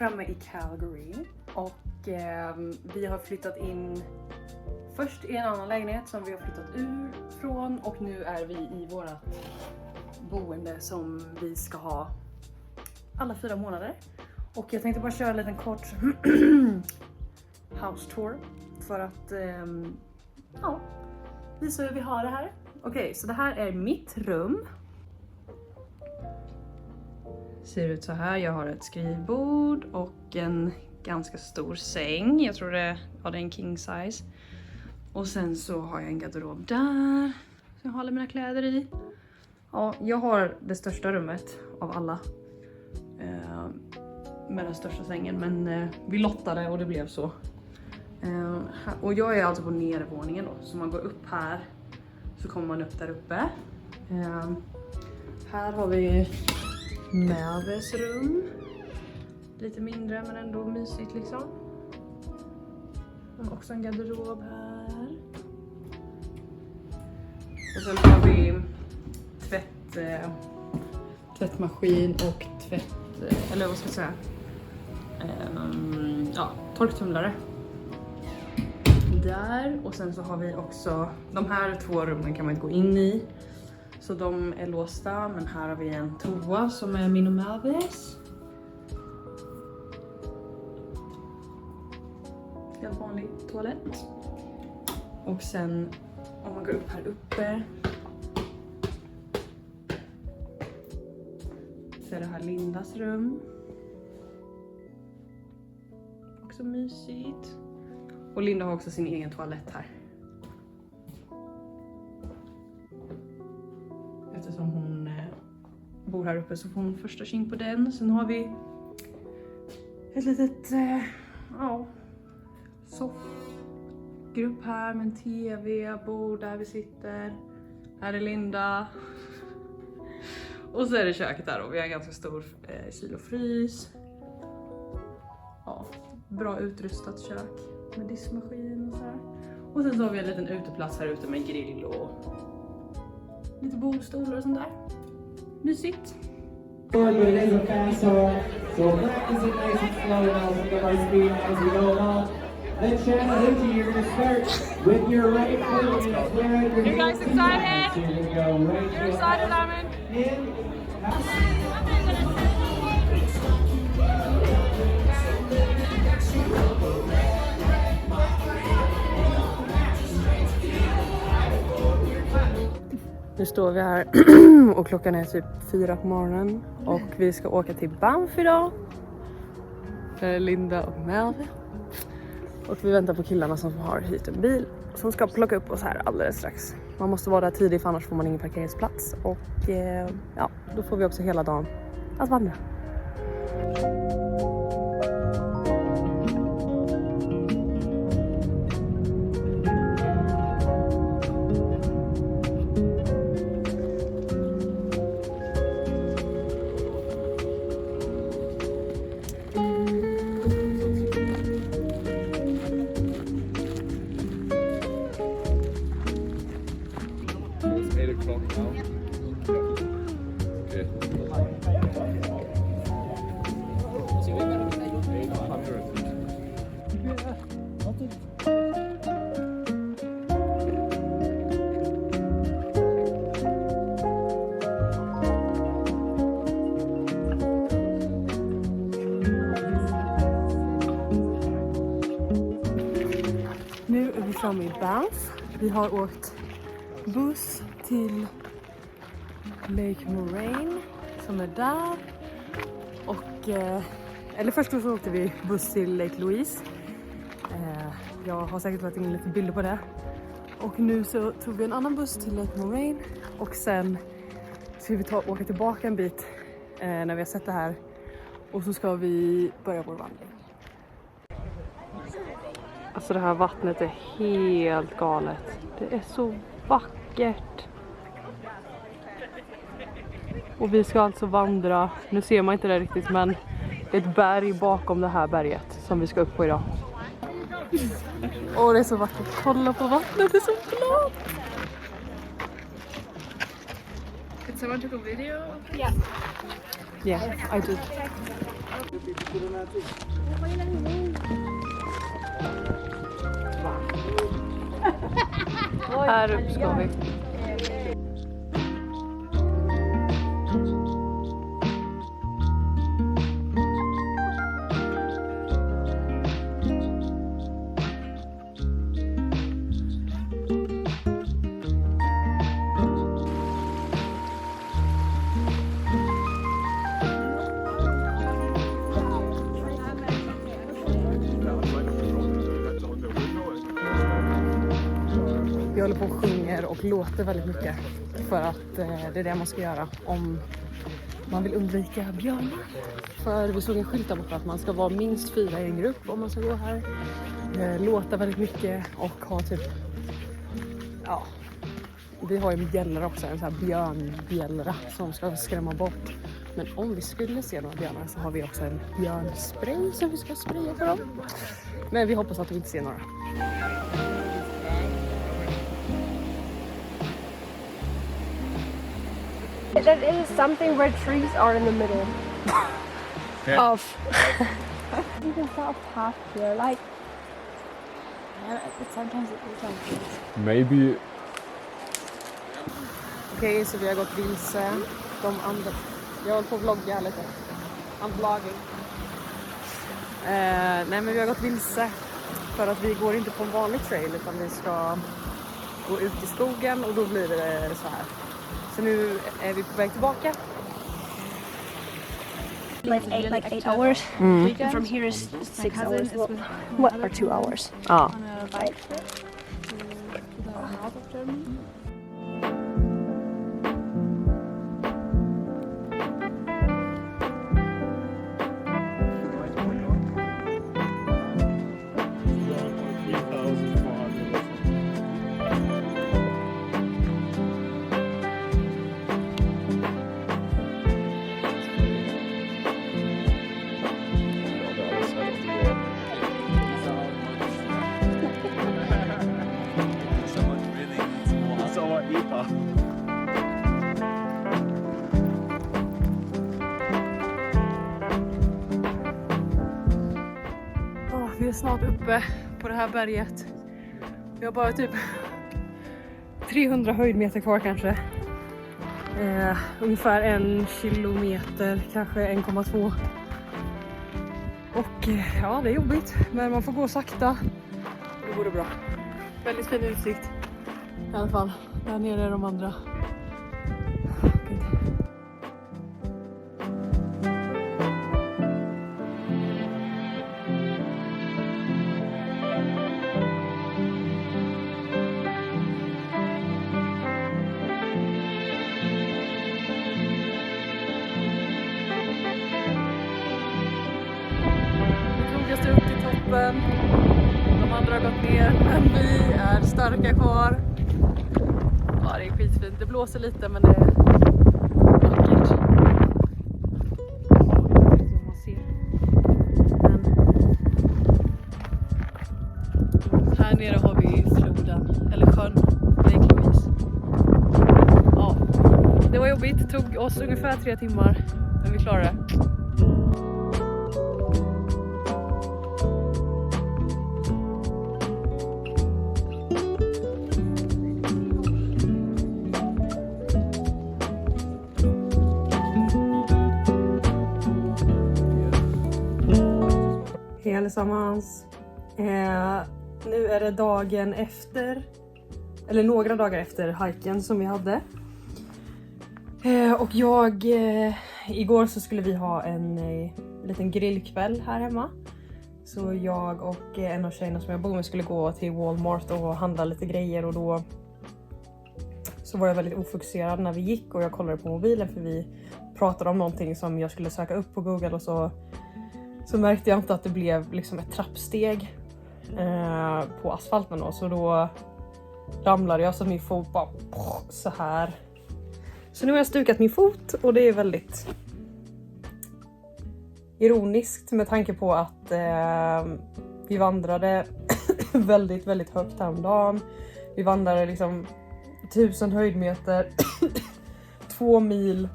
framme i Calgary och vi har flyttat in först i en annan lägenhet som vi har flyttat ur från och nu är vi i vårat boende som vi ska ha alla 4 månader. Och jag tänkte bara köra en liten kort house tour för att visa hur vi har det här. Okej, så det här är mitt rum. Ser ut så här. Jag har ett skrivbord och en ganska stor säng. Jag tror det är en king size. Och sen så har jag en garderob där. Så jag har alla mina kläder i. Ja, jag har det största rummet av alla. Med den största sängen. Men vi lottade och det blev så. Och jag är alltså på nedervåningen då. Så man går upp här. Så kommer man upp där uppe. Här har vi Melves rum. Lite mindre men ändå mysigt liksom. Och också en garderob här. Och sen har vi tvättmaskin och eller vad ska jag säga? Torktumlare. Där. Och sen så har vi också, de här 2 rummen kan man inte gå in i. Så de är låsta, men här har vi en toa som är min och Melves. Helt vanlig toalett. Och sen om man går upp här uppe så är det här Lindas rum. Också mysigt. Och Linda har också sin egen toalett här. Eftersom hon bor här uppe så får hon första king på den. Sen har vi ett litet soffgrupp här med en tv, bord där vi sitter. Här är Linda. Och så är det köket där och vi har en ganska stor kyl och frys. Ja, bra utrustat kök med diskmaskin och så här. Och sen så har vi en liten uteplats här ute med grill och lite bordstolar och sånt där. Mysigt. You guys excited? You're excited, Lemon? Nu står vi här och klockan är typ 4 på morgonen och vi ska åka till Banff idag. Linda och Melvin. Och vi väntar på killarna som har hyrt en bil som ska plocka upp oss här alldeles strax. Man måste vara där tidigt för annars får man ingen parkeringsplats. Och då får vi också hela dagen att vandra. Nu är vi framme i Banff. Vi har åkt buss till Lake Moraine som är där. Och, eller först så åkte vi buss till Lake Louise. Jag har säkert lagt in lite bilder på det. Och nu så tog vi en annan buss till Lake Moraine. Och sen ska vi åka tillbaka en bit när vi har sett det här. Och så ska vi börja vår vandring. Alltså det här vattnet är helt galet. Det är så vackert. Och vi ska alltså vandra. Nu ser man inte det riktigt men det är ett berg bakom det här berget som vi ska upp på idag. Åh, det är så vackert. Kolla på vattnet, det är så blått. Did someone take a video? Yeah. Yeah, I did. Här uppe ska vi. Vi håller på och sjunger och låter väldigt mycket för att det är det man ska göra om man vill undvika björnar. För vi såg en skylt där borta att man ska vara minst 4 i en grupp om man ska gå här. Låta väldigt mycket och ha typ, ja, vi har ju bjällra också, en sån här björnbjällra som ska skrämma bort. Men om vi skulle se några björnar så har vi också en björnspray som vi ska spraya på dem. Men vi hoppas att vi inte ser några. There is something where trees are in the middle of. You can start a path here, like. Yeah, but sometimes it is like this. Maybe. Okej, så vi har gått vilse. De andra. Jag håller på att vlogga lite. I'm vlogging. Nej, men vi har gått vilse. För att vi går inte på en vanlig trail utan vi ska gå ut i skogen och då blir det så här. Så nu är vi på väg tillbaka. Like 8 hours. And from here is 6 hours. What are 2 hours? Ja. On a bike trip to the north of Germany. Vi är snart uppe på det här berget. Vi har bara typ 300 höjdmeter kvar kanske. Ungefär 1 kilometer, kanske 1,2. Och ja, det är jobbigt. Men man får gå sakta. Och det går det bra. Väldigt fin utsikt. I alla fall. Där nere är de andra. Upp till toppen. De andra har gått ner, men vi är starka kvar. Ja, det är skitfint. Det blåser lite, men det är vackert. Man ser. Men här nere har vi floden, eller sjön, Lake Louise. Ja, det var jobbigt. Det tog oss ungefär 3 timmar, men vi klarade det. Hej allesammans. Nu är det dagen efter, eller några dagar efter hiken som vi hade. Och igår så skulle vi ha en liten grillkväll här hemma. Så jag och en av tjejerna som jag bor med skulle gå till Walmart och handla lite grejer. Och då så var jag väldigt ofokuserad när vi gick och jag kollade på mobilen för vi pratade om någonting som jag skulle söka upp på Google och så märkte jag inte att det blev liksom ett trappsteg på asfalten då. Så då ramlade jag så min fot bara så här. Så nu har jag stukat min fot och det är väldigt ironiskt med tanke på att vi vandrade väldigt, väldigt högt häromdagen. Vi vandrade liksom 1000 höjdmeter 2 mil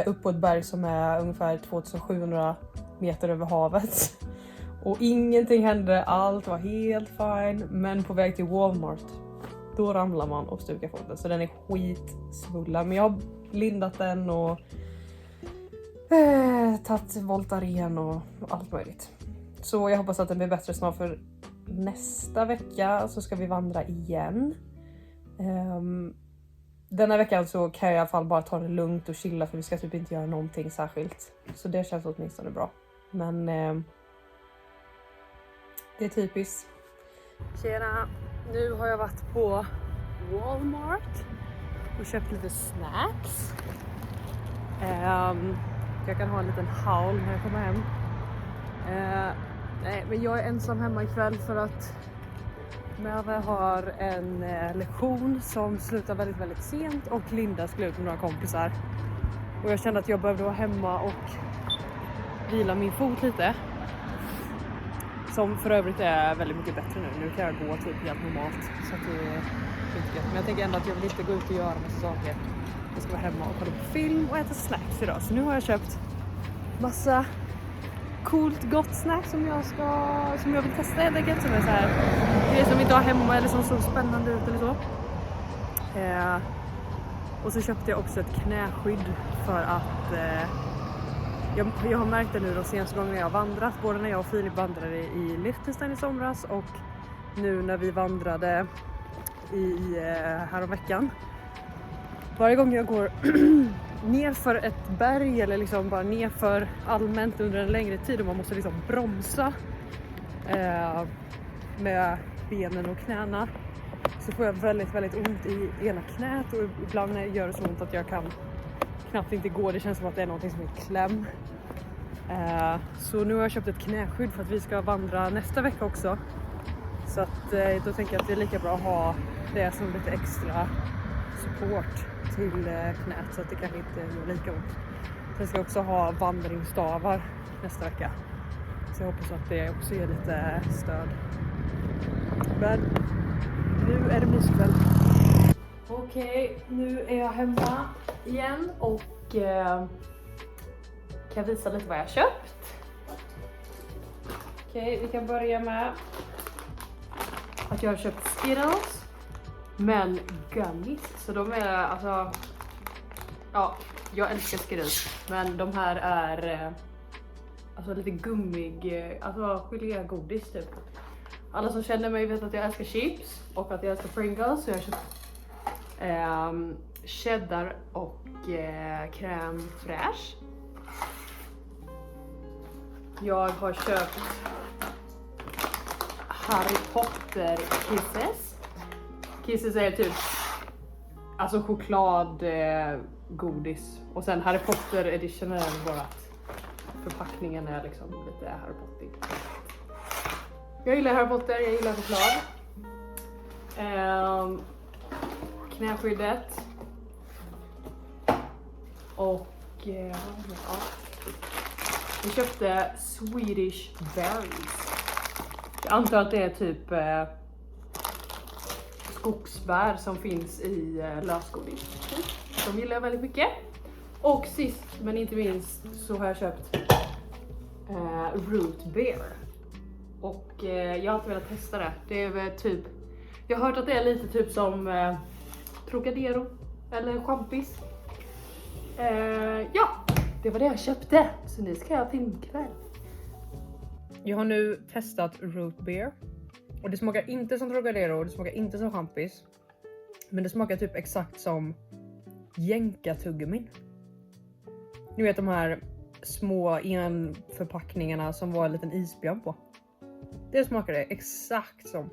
upp på ett berg som är ungefär 2700 meter över havet. Och ingenting hände, allt var helt fine. Men på väg till Walmart, då ramlar man och stukar foten. Så den är skitsvullen. Men jag har lindat den och tagit Voltaren och allt möjligt. Så jag hoppas att den blir bättre snart, för nästa vecka så ska vi vandra igen. Denna veckan så kan jag i alla fall bara ta det lugnt och chilla, för vi ska typ inte göra någonting särskilt. Så det känns åtminstone bra. Men det är typiskt. Tjena, nu har jag varit på Walmart och köpt lite snacks. Jag kan ha en liten haul när jag kommer hem. Nej, men jag är ensam hemma ikväll för att Merve har en lektion som slutar väldigt, väldigt sent och Linda skulle ut med några kompisar. Och jag kände att jag behövde vara hemma och vila min fot lite. Som för övrigt är väldigt mycket bättre nu. Nu kan jag gå typ helt normalt. Så att det är mycket. Men jag tänker ändå att jag vill inte gå ut och göra massa saker. Jag ska vara hemma och kolla på film och äta snacks idag. Så nu har jag köpt massa coolt gott snack som jag vill testa helt enkelt. Som är så här, det som inte har hemma eller som såg spännande ut eller så. Och så köpte jag också ett knäskydd för att jag har märkt det nu de senaste gångerna jag har vandrat. Både när jag och Filip vandrade i Liechtenstein i somras och nu när vi vandrade häromveckan. Varje gång jag går ner för ett berg eller liksom bara ner för allmänt under en längre tid och man måste liksom bromsa med benen och knäna, så får jag väldigt, väldigt ont i ena knät och ibland gör det så ont att jag kan knappt inte gå. Det känns som att det är någonting som är kläm. Så nu har jag köpt ett knäskydd för att vi ska vandra nästa vecka också. Så att då tänker jag att det är lika bra att ha det som lite extra support till knät så att det kanske inte gör lika ont. Sen ska jag också ha vandringsstavar nästa vecka. Så jag hoppas att det också ger lite stöd. Men nu är det myskväll. Okej, nu är jag hemma igen och kan jag visa lite vad jag har köpt. Okej, vi kan börja med att jag har köpt Skittles. Men gummies, så de är alltså, ja, jag älskar Skittles, men de här är alltså lite gummig, alltså gelégodis typ. Alla som känner mig vet att jag älskar chips och att jag älskar Pringles, så jag har köpt cheddar och crème fraîche. Jag har köpt Harry Potter Kisses. Kisses är typ alltså chokladgodis. Och sen Harry Potter edition är bara att förpackningen är liksom lite Harry Potter. Jag gillar Harry Potter, jag gillar choklad. Knäskyddet. Och ja. Jag köpte Swedish berries. Jag antar att det är typ skogsbär som finns i lösgodis. De gillar jag väldigt mycket. Och sist men inte minst så har jag köpt root beer. Och jag har alltid velat testa det. Det är väl typ, jag har hört att det är lite typ som Trocadero eller champis. Ja, det var det jag köpte. Så nu ska jag till kväll. Jag har nu testat root beer. Och det smakar inte som Trocadero, det smakar inte som champis. Men det smakar typ exakt som jänka-tuggummin. Ni vet de här små enförpackningarna som var en liten isbjörn på. Det smakar det exakt som.